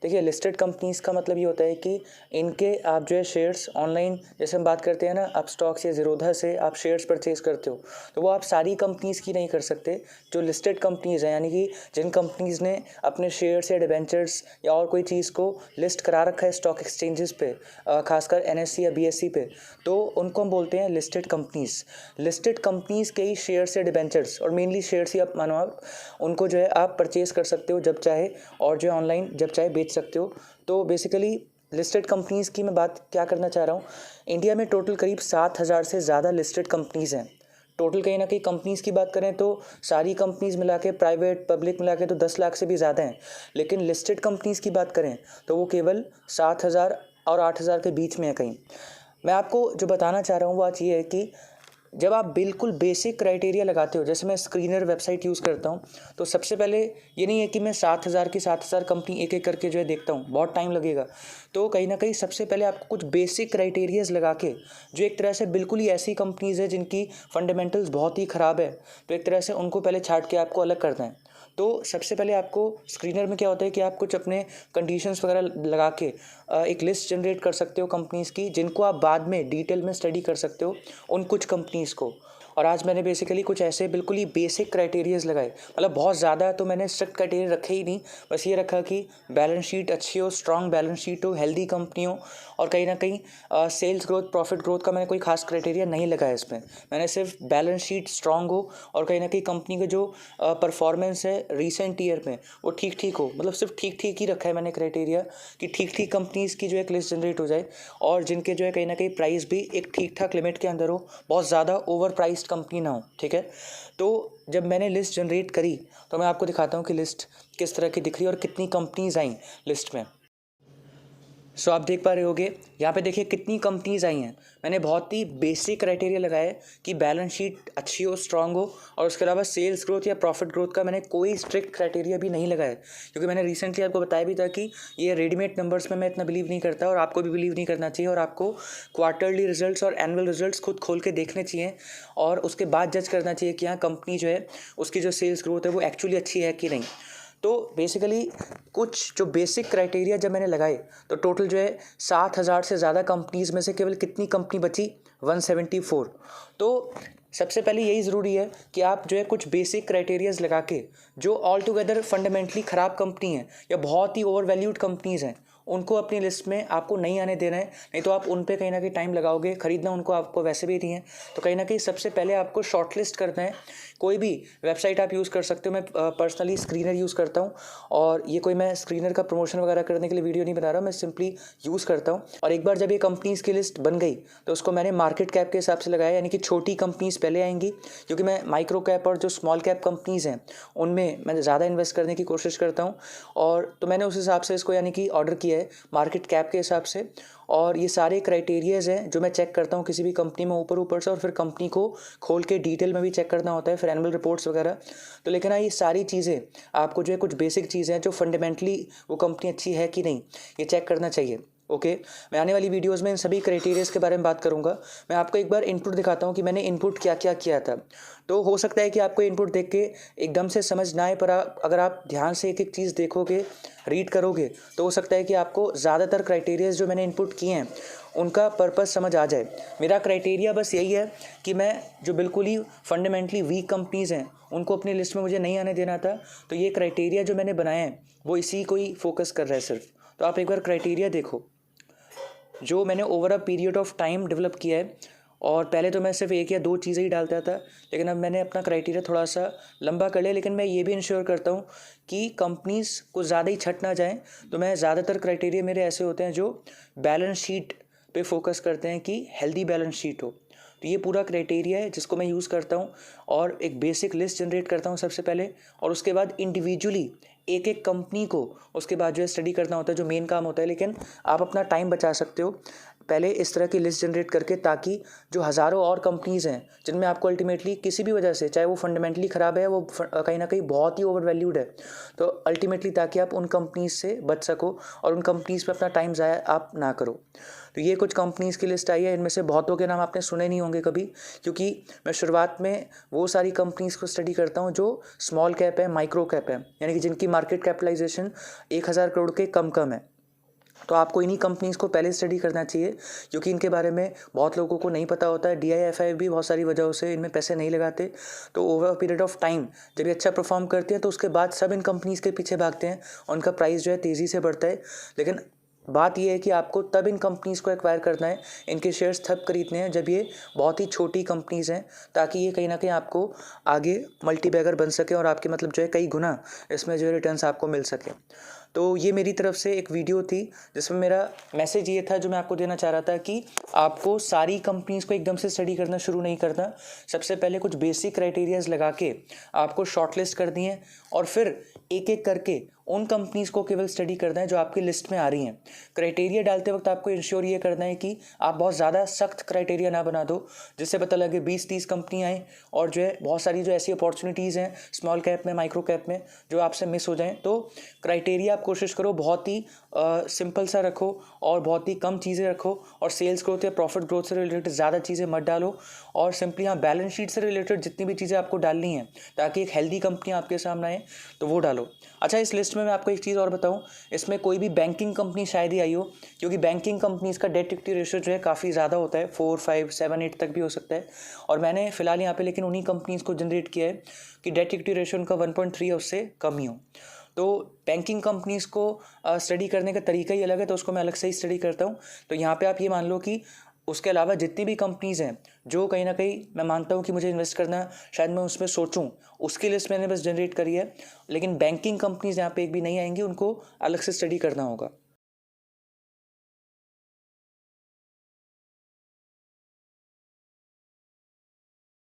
देखिए listed companies का मतलब ये होता है कि इनके आप जो है शेयर्स ऑनलाइन, जैसे हम बात करते हैं ना, आप स्टॉक्स या ज़ीरोधा से आप शेयर्स परचेज करते हो, तो वो आप सारी कंपनीज़ की नहीं कर सकते। जो लिस्टेड कंपनीज़ हैं, यानी कि जिन कंपनीज़ ने अपने शेयर्स या डिबेंचर्स या और कोई चीज़ को लिस्ट करा रखा है स्टॉक एक्सचेंजेस पे, खासकर NSE या BSE पे, तो उनको हम बोलते हैं लिस्टेड कंपनीज़। लिस्टेड कंपनीज़ के ही शेयर्स या डिबेंचर्स, और मेनली शेयर्स ही आप मानो, आप उनको जो है आप परचेज़ कर सकते हो जब चाहे, और जो है ऑनलाइन जब चाहे बेच सकते हो। तो बेसिकली लिस्टेड कंपनीज़ की मैं बात क्या करना चाह रहा हूँ, इंडिया में टोटल करीब 7,000 से ज़्यादा लिस्टेड कंपनीज़ हैं। टोटल कहीं ना कहीं कंपनीज़ की बात करें तो सारी कंपनीज़ मिला के, प्राइवेट पब्लिक मिला के, तो 10 लाख से भी ज़्यादा हैं। लेकिन लिस्टेड कंपनीज़ की बात करें तो वो केवल 7,000 और 8,000 के बीच में है कहीं। मैं आपको जो बताना चाह रहा हूँ वो आज ये है कि जब आप बिल्कुल बेसिक क्राइटेरिया लगाते हो, जैसे मैं स्क्रीनर वेबसाइट यूज़ करता हूँ, तो सबसे पहले ये नहीं है कि मैं 7,000 की 7,000 कंपनी एक एक करके जो है देखता हूँ, बहुत टाइम लगेगा। तो कहीं ना कहीं सबसे पहले आपको कुछ बेसिक क्राइटेरियाज लगा के, जो एक तरह से बिल्कुल ही ऐसी कंपनीज़ है जिनकी फंडामेंटल्स बहुत ही ख़राब है, तो एक तरह से उनको पहले छांट के आपको अलग करना है। तो सबसे पहले आपको स्क्रीनर में क्या होता है कि आप कुछ अपने कंडीशंस वगैरह लगा के एक लिस्ट जनरेट कर सकते हो कंपनीज़ की, जिनको आप बाद में डिटेल में स्टडी कर सकते हो उन कुछ कंपनीज़ को। और आज मैंने बेसिकली कुछ ऐसे बिल्कुल ही बेसिक क्राइटेरियाज लगाए, मतलब बहुत ज़्यादा तो मैंने स्ट्रिक्ट क्राइटेरिया रखे ही नहीं, बस ये रखा कि बैलेंस शीट अच्छी हो, स्ट्रॉन्ग बैलेंस शीट हो, हेल्दी कंपनी हो, और कहीं ना कहीं सेल्स ग्रोथ, प्रॉफिट ग्रोथ का मैंने कोई खास क्राइटेरिया नहीं लगाया इसमें। मैंने सिर्फ बैलेंस शीट स्ट्रॉन्ग हो और कहीं ना कहीं कंपनी का जो परफॉर्मेंस है रीसेंट ईयर में वो ठीक ठीक हो, मतलब सिर्फ ठीक ठीक ही रखा है मैंने क्राइटेरिया, कि ठीक ठीक कंपनीज़ की जो एक लिस्ट जनरेट हो जाए, और जिनके जो है कहीं ना कहीं प्राइस भी एक ठीक ठाक लिमिट के अंदर हो, बहुत ज़्यादा ओवर प्राइस्ड कंपनी ना हो, ठीक है। तो जब मैंने लिस्ट जनरेट करी तो मैं आपको दिखाता हूँ कि लिस्ट किस तरह की दिख रही है और कितनी कंपनीज़ आई लिस्ट में। सो आप देख पा रहे होगे यहाँ पे, देखिए कितनी कंपनीज़ आई हैं। मैंने बहुत ही बेसिक क्राइटेरिया लगाया कि बैलेंस शीट अच्छी हो, स्ट्रांग हो, और उसके अलावा सेल्स ग्रोथ या प्रॉफिट ग्रोथ का मैंने कोई स्ट्रिक्ट क्राइटेरिया भी नहीं लगाया, क्योंकि मैंने रिसेंटली आपको बताया भी था कि ये रेडीमेड नंबर्स में मैं इतना बिलीव नहीं करता, और आपको भी बिलीव नहीं करना चाहिए, और आपको क्वार्टरली रिजल्ट्स और एनुअल रिजल्ट्स खुद खोल के देखने चाहिए, और उसके बाद जज करना चाहिए कि हाँ कंपनी जो है उसकी जो सेल्स ग्रोथ है वो एक्चुअली अच्छी है कि नहीं। तो बेसिकली कुछ जो बेसिक क्राइटेरिया जब मैंने लगाए, तो टोटल जो है 7,000 से ज़्यादा कंपनीज़ में से केवल कितनी कंपनी बची, 174। तो सबसे पहले यही ज़रूरी है कि आप जो है कुछ बेसिक क्राइटेरियाज लगा के, जो ऑल टुगेदर फंडामेंटली ख़राब कंपनी है या बहुत ही ओवर वैल्यूड कंपनीज़ हैं, उनको अपनी लिस्ट में आपको नहीं आने देना है। नहीं तो आप उन पे कहीं ना कहीं टाइम लगाओगे, ख़रीदना उनको आपको वैसे भी नहीं है। तो कहीं ना कहीं सबसे पहले आपको शॉर्ट लिस्ट करना है। कोई भी वेबसाइट आप यूज़ कर सकते हो, मैं पर्सनली स्क्रीनर यूज़ करता हूँ, और ये कोई मैं स्क्रीनर का प्रमोशन वगैरह करने के लिए वीडियो नहीं बना रहा, मैं सिंपली यूज़ करता हूँ। और एक बार जब ये कंपनीज़ की लिस्ट बन गई तो उसको मैंने मार्केट कैप के हिसाब से लगाया, यानी कि छोटी कंपनीज़ पहले आएंगी, क्योंकि मैं माइक्रो कैप और जो स्मॉल कैप कंपनीज़ हैं उनमें मैं ज़्यादा इन्वेस्ट करने की कोशिश करता हूँ। और तो मैंने उस हिसाब से इसको यानी कि ऑर्डर किया है मार्केट कैप के हिसाब से। और ये सारे क्राइटेरियाज़ हैं जो मैं चेक करता हूँ किसी भी कंपनी में ऊपर से, और फिर कंपनी को खोल के डिटेल में भी चेक करना होता है, फिर एनुअल रिपोर्ट्स वगैरह। तो लेकिन हाँ, ये सारी चीज़ें आपको जो है कुछ बेसिक चीज़ें हैं जो फंडामेंटली वो कंपनी अच्छी है कि नहीं, ये चेक करना चाहिए। ओके, मैं आने वाली वीडियोस में इन सभी क्राइटेरियाज के बारे में बात करूंगा। मैं आपको एक बार इनपुट दिखाता हूं कि मैंने इनपुट क्या क्या किया था। तो हो सकता है कि आपको इनपुट देख के एकदम से समझ ना आए, पर अगर आप ध्यान से एक एक चीज़ देखोगे, रीड करोगे, तो हो सकता है कि आपको ज़्यादातर क्राइटेरियाज जो मैंने इनपुट किए हैं उनका पर्पस समझ आ जाए। मेरा क्राइटेरिया बस यही है कि मैं जो बिल्कुल ही फंडामेंटली वीक कंपनीज़ हैं उनको अपनी लिस्ट में मुझे नहीं आने देना था। तो ये क्राइटेरिया जो मैंने बनाए हैं वो इसी को ही फोकस कर रहा है सिर्फ। तो आप एक बार क्राइटेरिया देखो जो मैंने over a period of time develop किया है। और पहले तो मैं सिर्फ एक या दो चीज़ें ही डालता था, लेकिन अब मैंने अपना क्राइटेरिया थोड़ा सा लंबा कर लिया। लेकिन मैं ये भी इंश्योर करता हूँ कि कंपनीज़ को ज़्यादा ही छट ना जाएँ। तो मैं ज़्यादातर क्राइटेरिया मेरे ऐसे होते हैं जो बैलेंस शीट पे फोकस करते हैं कि हेल्दी बैलेंस शीट हो। तो ये पूरा क्राइटेरिया है जिसको मैं यूज़ करता हूँ, और एक बेसिक लिस्ट जनरेट करता हूँ सबसे पहले, और उसके बाद इंडिविजुअली एक एक कंपनी को उसके बाद जो है स्टडी करना होता है, जो मेन काम होता है। लेकिन आप अपना टाइम बचा सकते हो। पहले इस तरह की लिस्ट जनरेट करके, ताकि जो हज़ारों और कंपनीज़ हैं जिनमें आपको अल्टीमेटली किसी भी वजह से, चाहे वो फंडामेंटली ख़राब है, वो कहीं ना कहीं बहुत ही ओवर वैल्यूड है, तो अल्टीमेटली ताकि आप उन कंपनीज़ से बच सको और उन कंपनीज़ पे अपना टाइम ज़ाया आप ना करो। तो ये कुछ कंपनीज़ की लिस्ट आई है। इनमें से बहुतों के नाम आपने सुने नहीं होंगे कभी, क्योंकि मैं शुरुआत में वो सारी कंपनीज़ को स्टडी करता हूँ जो स्मॉल कैप है, माइक्रो कैप है, यानी कि जिनकी मार्केट कैपिटलाइजेशन 1000 करोड़ के कम है। तो आपको इन्हीं कंपनीज़ को पहले स्टडी करना चाहिए, क्योंकि इनके बारे में बहुत लोगों को नहीं पता होता है। DIFI भी बहुत सारी वजहों से इनमें पैसे नहीं लगाते। तो over a period of time जब ये अच्छा परफॉर्म करते हैं तो उसके बाद सब इन कंपनीज़ के पीछे भागते हैं और उनका प्राइस जो है तेज़ी से बढ़ता है। लेकिन बात यह है कि आपको तब इन कंपनीज़ को एक्वायर करना है, इनके शेयर्स तब खरीदने हैं जब ये बहुत ही छोटी कंपनीज़ हैं, ताकि ये कहीं ना कहीं आपको आगे मल्टीबैगर बन सके और आपके मतलब जो है कई गुना इसमें जो है रिटर्न्स आपको मिल सके। तो ये मेरी तरफ से एक वीडियो थी जिसमें मेरा मैसेज ये था जो मैं आपको देना चाह रहा था कि आपको सारी कंपनीज़ को एकदम से स्टडी करना शुरू नहीं करना। सबसे पहले कुछ बेसिक क्राइटेरियाज लगा के आपको शॉर्टलिस्ट कर दिए और फिर एक एक करके उन कंपनीज़ को केवल स्टडी करना है जो आपकी लिस्ट में आ रही हैं। क्राइटेरिया डालते वक्त आपको इंश्योर ये करना है कि आप बहुत ज़्यादा सख्त क्राइटेरिया ना बना दो, जिससे पता लगे 20-30 कंपनी आएँ और जो है बहुत सारी जो ऐसी अपॉर्चुनिटीज़ हैं स्मॉल कैप में, माइक्रो कैप में, जो आपसे मिस हो जाएँ। तो क्राइटेरिया आप कोशिश करो बहुत ही सिंपल सा रखो और बहुत ही कम चीज़ें रखो, और सेल्स ग्रोथ या प्रॉफिट ग्रोथ से रिलेटेड ज़्यादा चीज़ें मत डालो, और सिंपली हाँ बैलेंस शीट से रिलेटेड जितनी भी चीज़ें आपको डालनी है ताकि एक हेल्दी कंपनी आपके सामने आए तो वो डालो। अच्छा, इस लिस्ट में मैं आपको एक चीज़ और बताऊं, इसमें कोई भी बैंकिंग कंपनी शायद ही आई हो, क्योंकि बैंकिंग कंपनीज़ का डेट इक्विटी रेशियो जो है काफ़ी ज़्यादा होता है, 4, 5, 7, 8 तक भी हो सकता है। और मैंने फ़िलहाल यहाँ पे लेकिन उन्हीं कंपनीज़ को जनरेट किया है कि डेट इक्विटी रेशियो उनका 1.3 या उससे कम ही हो। तो बैंकिंग कंपनीज़ को स्टडी करने का तरीका ही अलग है, तो उसको मैं अलग से ही स्टडी करता हूँ। तो यहाँ पे आप ये मान लो कि उसके अलावा जितनी भी कंपनीज़ हैं जो कहीं ना कहीं मैं मानता हूँ कि मुझे इन्वेस्ट करना, शायद मैं उसमें सोचूं, उसकी लिस्ट मैंने बस जनरेट करी है। लेकिन बैंकिंग कंपनीज़ यहाँ पे एक भी नहीं आएंगी, उनको अलग से स्टडी करना होगा।